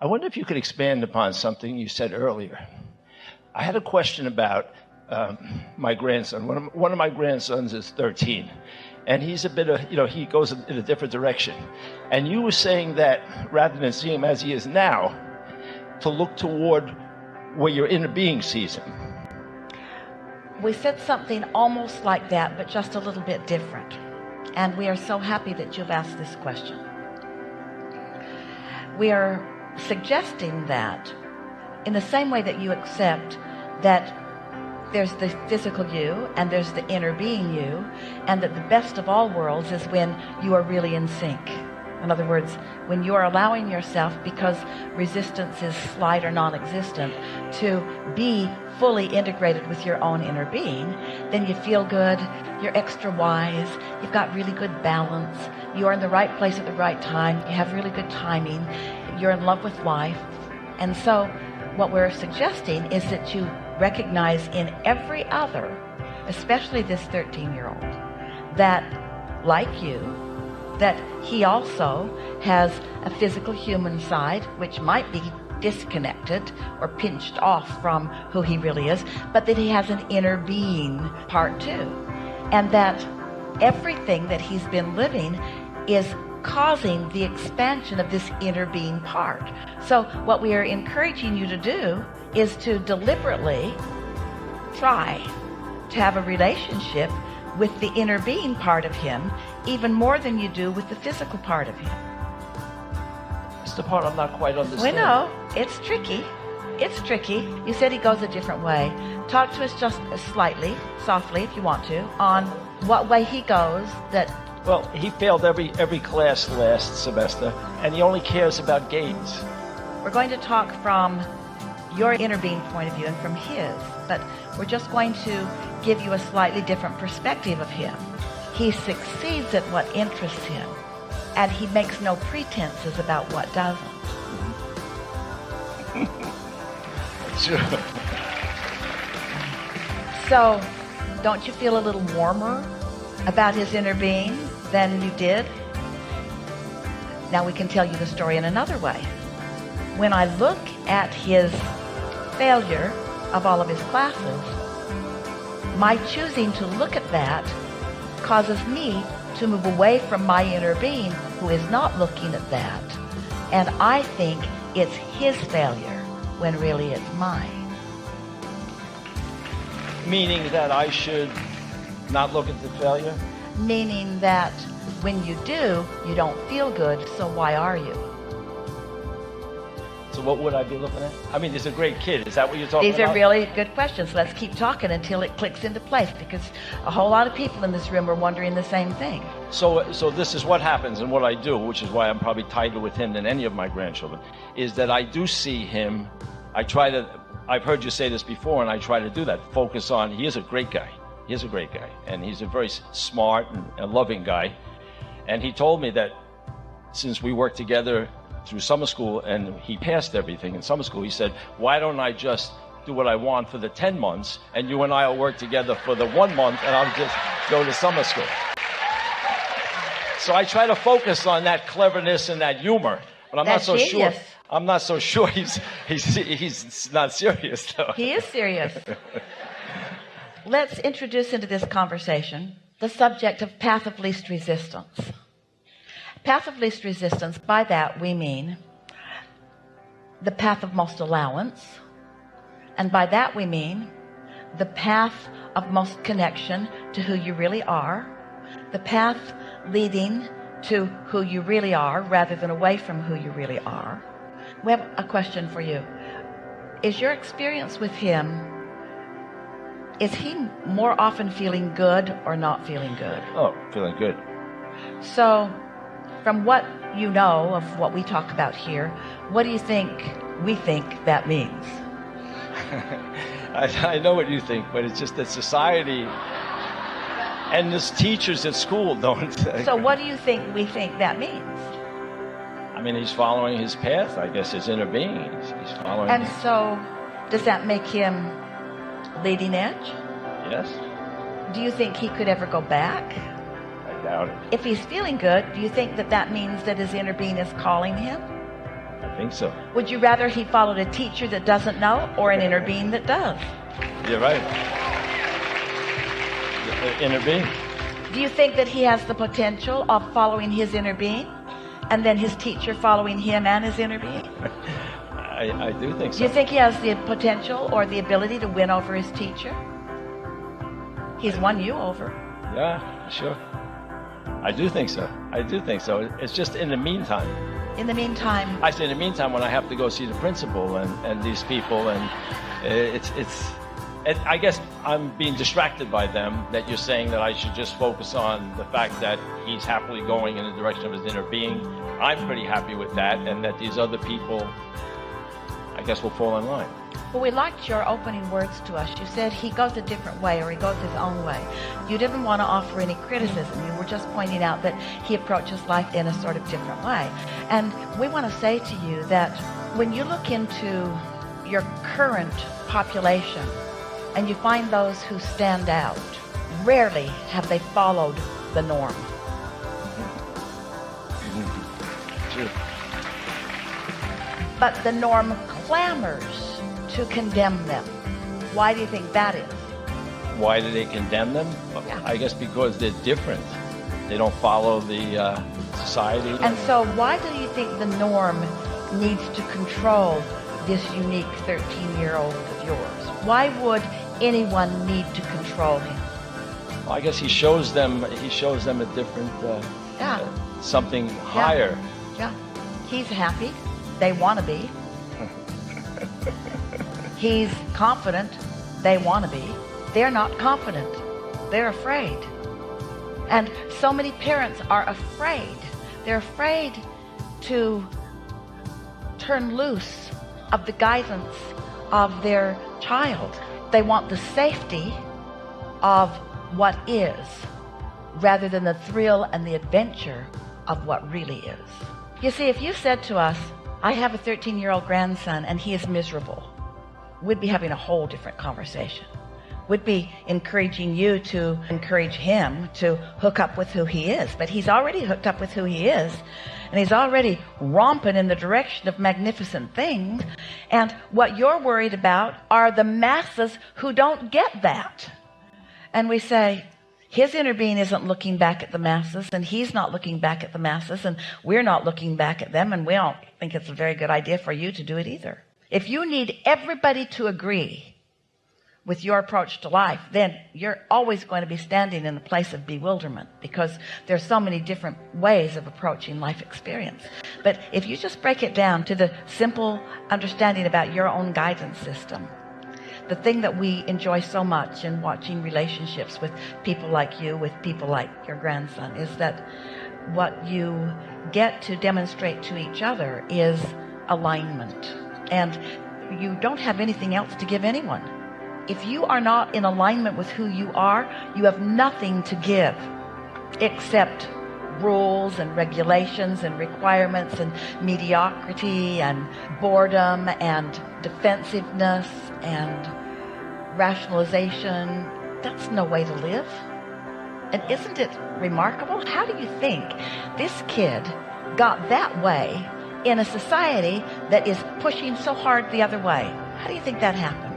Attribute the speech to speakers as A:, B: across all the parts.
A: I wonder if you could expand upon something you said earlier. I had a question about my grandson. One of my grandsons is 13, and he's a bit of, he goes in a different direction. And you were saying that rather than seeing him as he is now, to look toward where your inner being sees him.
B: We said something almost like that, but just a little bit different. And we are so happy that you've asked this question. We are suggesting that in the same way that you accept that there's the physical you and there's the inner being you, and that the best of all worlds is when you are really in sync. In other words, when you are allowing yourself, because resistance is slight or non-existent, to be fully integrated with your own inner being, then you feel good, you're extra wise, you've got really good balance, you are in the right place at the right time, you have really good timing, you're in love with life. And so what we're suggesting is that you recognize in every other, especially this 13-year-old, that like you, that he also has a physical human side which might be disconnected or pinched off from who he really is, but that he has an inner being part too, and that everything that he's been living is causing the expansion of this inner being part. So what we are encouraging you to do is to deliberately try to have a relationship with the inner being part of him even more than you do with the physical part of him.
A: It's the part I'm not quite understanding.
B: We know. It's tricky. It's tricky. You said he goes a different way. Talk to us just slightly, softly if you want to, on what way he goes that...
A: Well, he failed every class last semester, and he only cares about gains.
B: We're going to talk from your inner being point of view and from his, but we're just going to give you a slightly different perspective of him. He succeeds at what interests him, and he makes no pretenses about what doesn't.
A: Sure.
B: So, don't you feel a little warmer about his inner being than you did? Now we can tell you the story in another way. When I look at his failure of all of his classes, my choosing to look at that causes me to move away from my inner being who is not looking at that. And I think it's his failure when really it's mine.
A: Meaning that I should not look at the failure?
B: Meaning that when you do, you don't feel good, so why are you?
A: So what would I be looking at? I mean, he's a great kid. Is that what you're talking about?
B: These are really good questions. Let's keep talking until it clicks into place, because a whole lot of people in this room are wondering the same thing.
A: So this is what happens and what I do, which is why I'm probably tighter with him than any of my grandchildren, is that I do see him. I've heard you say this before, and I try to do that. Focus on, he is a great guy. He is a great guy. And he's a very smart and loving guy. And he told me that since we worked together through summer school and he passed everything in summer school, he said, why don't I just do what I want for the 10 months and you and I will work together for the 1 month and I'll just go to summer school. So I try to focus on that cleverness and that humor, but I'm not so sure. I'm not so sure he's not serious though.
B: He is serious. Let's introduce into this conversation the subject of path of least resistance. Path of least resistance, by that we mean the path of most allowance, and by that we mean the path of most connection to who you really are, the path leading to who you really are rather than away from who you really are. We have a question for you. Is your experience with him, is he more often feeling good or not feeling good?
A: Oh, feeling good.
B: So, from what you know of what we talk about here, what do you think we think that means?
A: I know what you think, but it's just that society and the teachers at school don't.
B: So what do you think we think that means?
A: I mean, he's following his path, I guess, his inner being. He's following.
B: And so, does that make him leading edge?
A: Yes.
B: Do you think he could ever go back?
A: I doubt it.
B: If he's feeling good, do you think that that means that his inner being is calling him?
A: I think so.
B: Would you rather he followed a teacher that doesn't know or an inner being that does?
A: You're right. The inner being.
B: Do you think that he has the potential of following his inner being and then his teacher following him and his inner being?
A: I do think so.
B: Do you think he has the potential or the ability to win over his teacher? He's won you over.
A: Yeah, sure. I do think so. I do think so. It's just in the meantime.
B: In the meantime.
A: I say in the meantime when I have to go see the principal and these people, and I guess I'm being distracted by them, that you're saying that I should just focus on the fact that he's happily going in the direction of his inner being. I'm pretty happy with that, and that these other people, I guess, will fall in line.
B: Well, we liked your opening words to us. You said he goes a different way, or he goes his own way. You didn't want to offer any criticism. You were just pointing out that he approaches life in a sort of different way. And we want to say to you that when you look into your current population and you find those who stand out, rarely have they followed the norm.
A: True.
B: But the norm clamors to condemn them. Why do you think that is?
A: Why do they condemn them?
B: Yeah.
A: I guess because they're different. They don't follow the society.
B: And so why do you think the norm needs to control this unique 13-year-old of yours? Why would anyone need to control him?
A: Well, I guess he shows them a different something higher.
B: Yeah. He's happy. They want to be. He's confident. They want to be. They're not confident. They're afraid. And so many parents are afraid. They're afraid to turn loose of the guidance of their child. They want the safety of what is rather than the thrill and the adventure of what really is. You see, if you said to us, I have a 13-year-old grandson and he is miserable, we'd be having a whole different conversation. We'd be encouraging you to encourage him to hook up with who he is. But he's already hooked up with who he is, and he's already romping in the direction of magnificent things. And what you're worried about are the masses who don't get that. And we say, his inner being isn't looking back at the masses, and he's not looking back at the masses, and we're not looking back at them, and we don't think it's a very good idea for you to do it either. If you need everybody to agree with your approach to life, then you're always going to be standing in the place of bewilderment, because there's so many different ways of approaching life experience. But if you just break it down to the simple understanding about your own guidance system, the thing that we enjoy so much in watching relationships with people like you, with people like your grandson, is that what you get to demonstrate to each other is alignment. And you don't have anything else to give anyone. If you are not in alignment with who you are, you have nothing to give except rules and regulations and requirements and mediocrity and boredom and defensiveness and rationalization. That's no way to live. And isn't it remarkable? How do you think this kid got that way in a society that is pushing so hard the other way? How do you think that happened?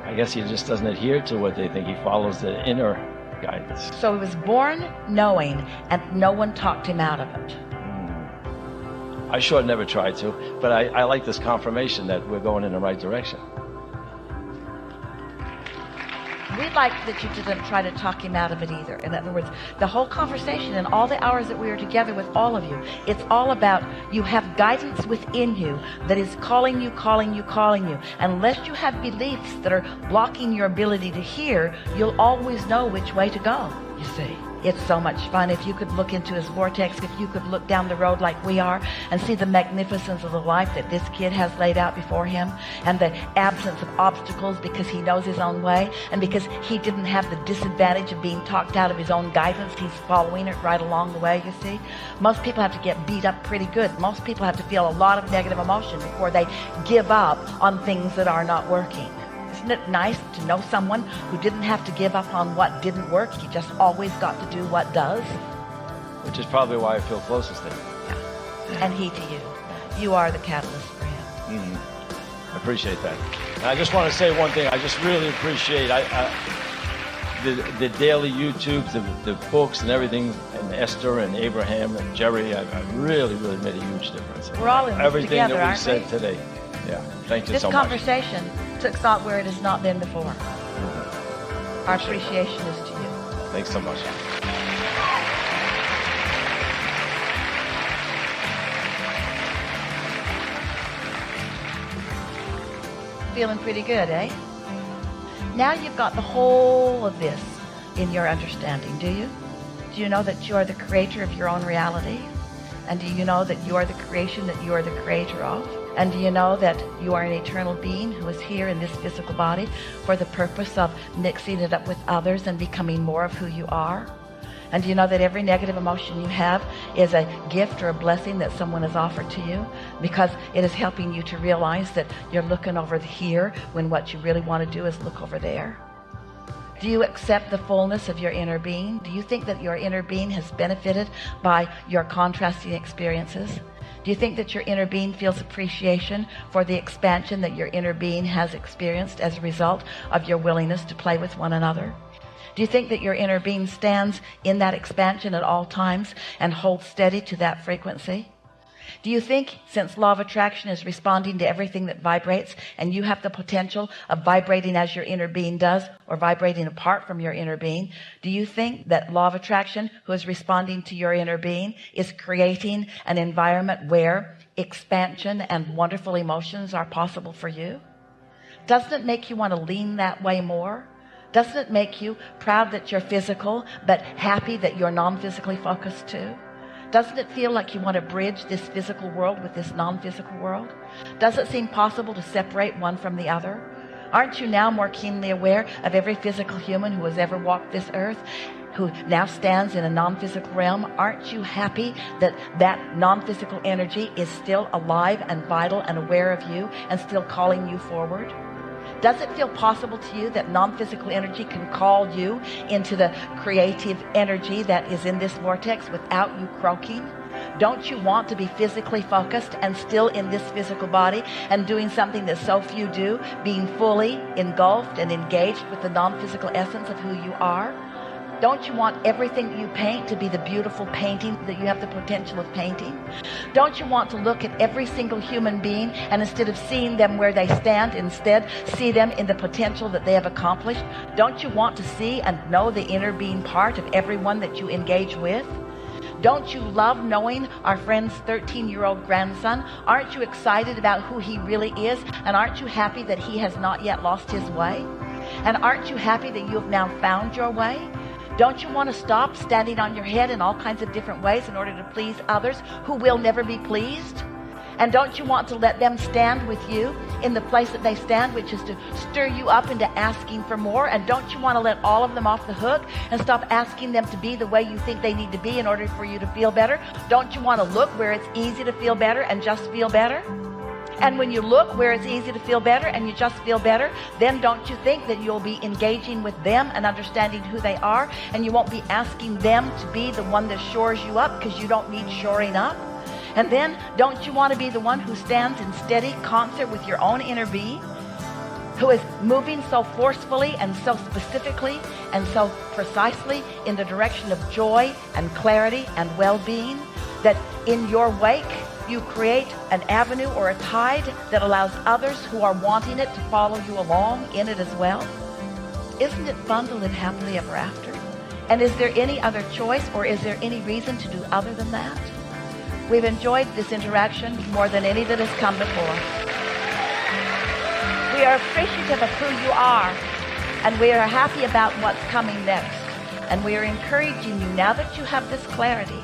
A: I guess he just doesn't adhere to what they think. He follows the inner guidance.
B: So he was born knowing, and no one talked him out of it.
A: I sure never tried to, but I like this confirmation that we're going in the right direction.
B: We liked that you didn't try to talk him out of it either. In other words, the whole conversation and all the hours that we were together with all of you, it's all about you have guidance within you that is calling you, calling you, calling you. Unless you have beliefs that are blocking your ability to hear, you'll always know which way to go, you see. It's so much fun if you could look into his vortex, if you could look down the road like we are and see the magnificence of the life that this kid has laid out before him, and the absence of obstacles because he knows his own way, and because he didn't have the disadvantage of being talked out of his own guidance, he's following it right along the way, you see. Most people have to get beat up pretty good. Most people have to feel a lot of negative emotion before they give up on things that are not working. Isn't it nice to know someone who didn't have to give up on what didn't work? He just always got to do what does.
A: Which is probably why I feel closest to him.
B: Yeah. and he to you. You are the catalyst for him.
A: I appreciate that. And I just want to say one thing. I just really appreciate the daily YouTubes, the books and everything, and Esther and Abraham and Jerry. I really, really made a huge difference.
B: We're all in this
A: everything
B: together,
A: that we
B: aren't
A: said
B: we?
A: today. Yeah, thank you
B: This
A: so much.
B: conversation took thought where it has not been before. Our appreciation is to you.
A: Thanks so much.
B: Feeling pretty good, eh? Now you've got the whole of this in your understanding, do you? Do you know that you are the creator of your own reality? And do you know that you are the creation that you are the creator of? And do you know that you are an eternal being who is here in this physical body for the purpose of mixing it up with others and becoming more of who you are? And do you know that every negative emotion you have is a gift or a blessing that someone has offered to you, because it is helping you to realize that you're looking over here when what you really want to do is look over there? Do you accept the fullness of your inner being? Do you think that your inner being has benefited by your contrasting experiences? Do you think that your inner being feels appreciation for the expansion that your inner being has experienced as a result of your willingness to play with one another? Do you think that your inner being stands in that expansion at all times and holds steady to that frequency? Do you think, since law of attraction is responding to everything that vibrates, and you have the potential of vibrating as your inner being does, or vibrating apart from your inner being, do you think that law of attraction, who is responding to your inner being, is creating an environment where expansion and wonderful emotions are possible for you? Doesn't it make you want to lean that way more? Doesn't it make you proud that you're physical, but happy that you're non-physically focused too? Doesn't it feel like you want to bridge this physical world with this non-physical world? Does it seem possible to separate one from the other? Aren't you now more keenly aware of every physical human who has ever walked this earth, who now stands in a non-physical realm? Aren't you happy that that non-physical energy is still alive and vital and aware of you and still calling you forward? Does it feel possible to you that non-physical energy can call you into the creative energy that is in this vortex without you croaking? Don't you want to be physically focused and still in this physical body and doing something that so few do, being fully engulfed and engaged with the non-physical essence of who you are? Don't you want everything you paint to be the beautiful painting that you have the potential of painting? Don't you want to look at every single human being and, instead of seeing them where they stand, instead see them in the potential that they have accomplished? Don't you want to see and know the inner being part of everyone that you engage with? Don't you love knowing our friend's 13-year-old grandson? Aren't you excited about who he really is? And aren't you happy that he has not yet lost his way? And aren't you happy that you have now found your way? Don't you want to stop standing on your head in all kinds of different ways in order to please others who will never be pleased? And don't you want to let them stand with you in the place that they stand, which is to stir you up into asking for more? And don't you want to let all of them off the hook and stop asking them to be the way you think they need to be in order for you to feel better? Don't you want to look where it's easy to feel better and just feel better? And when you look where it's easy to feel better and you just feel better, then don't you think that you'll be engaging with them and understanding who they are, and you won't be asking them to be the one that shores you up, because you don't need shoring up? And then don't you want to be the one who stands in steady concert with your own inner being, who is moving so forcefully and so specifically and so precisely in the direction of joy and clarity and well-being, that in your wake you create an avenue or a tide that allows others who are wanting it to follow you along in it as well? Isn't it fun to live happily ever after? And is there any other choice, or is there any reason to do other than that? We've enjoyed this interaction more than any that has come before. We are appreciative of who you are, and we are happy about what's coming next. And we are encouraging you, now that you have this clarity,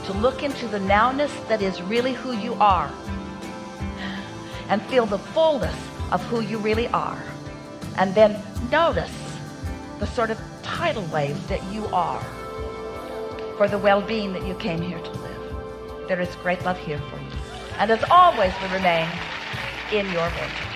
B: to look into the nowness that is really who you are and feel the fullness of who you really are. And then notice the sort of tidal wave that you are for the well-being that you came here to live. There is great love here for you. And as always, we remain in your vortex.